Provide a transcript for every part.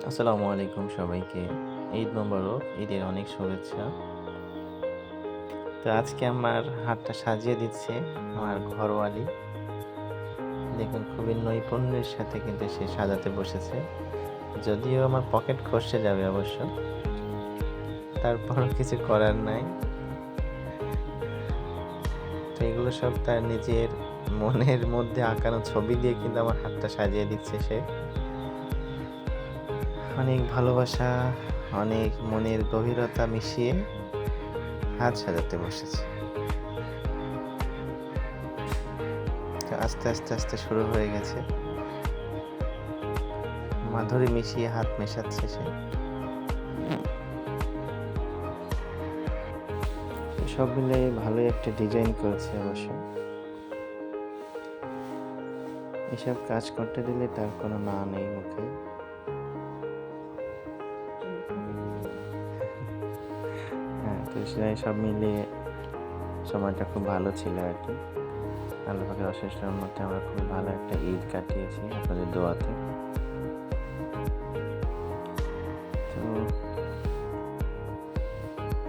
আসসালামু আলাইকুম সবাইকে। ঈদ মোবারক। ঈদের অনেক শুভেচ্ছা। তো আজকে আমার হাতটা সাজিয়ে দিচ্ছে আমার ঘরওয়ালি। দেখুন খুবই নৈপুণ্যের সাথে কিন্তু সে সাজাতে বসেছে। যদিও আমার পকেট খসে যাবে অবশ্য। তারপরও কিছু করার নাই। তো এগুলো সব তার নিজের মনের মধ্যে আঁকানো ছবি দিয়ে কিন্তু আমার হাতটা সাজিয়ে দিচ্ছে সে। অনেক ভালোবাসা, অনেক মনের গভীরতা মিশিয়ে হাত সাজাতে বসেছে। তো আস্তে শুরু হয়ে গেছে। মাধুরী মিশিয়ে হাত মেশাচ্ছে সে। সব মিলে ভালোই একটা ডিজাইন করেছে অবশ্য। এসব কাজ করতে দিলে তার কোনো না নেই মুখে। হ্যাঁ, তো সেটাই সব মিলিয়ে সময়টা খুব ভালো ছিল আর কি। আল্লাহ পাকের অশেষ রহমতে আমরা খুব ভালো একটা ঈদ কাটিয়েছি আপনাদের দোয়াতে। তো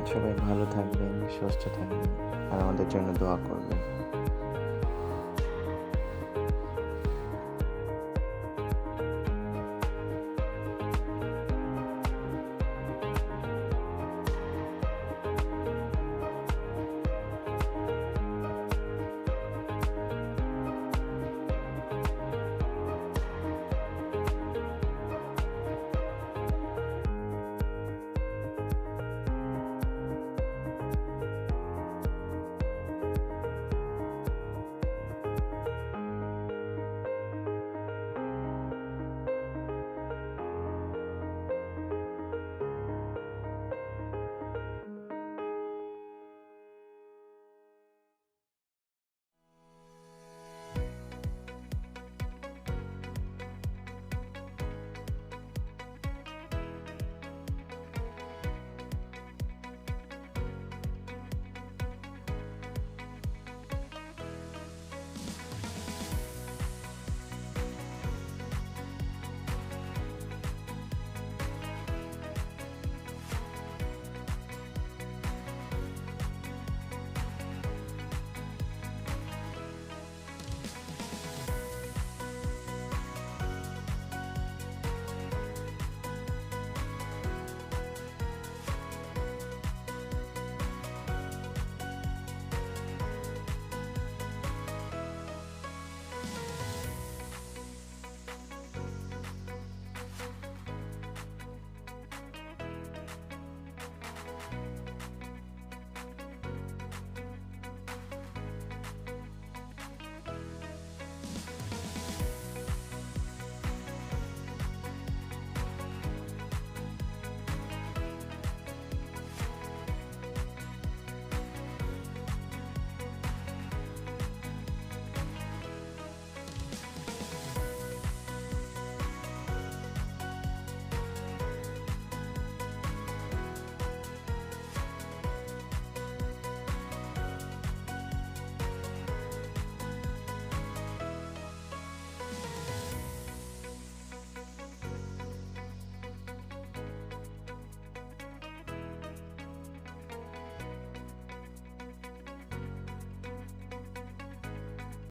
সবাই ভালো থাকবেন, সুস্থ থাকবেন আর আমাদের জন্য দোয়া করবেন।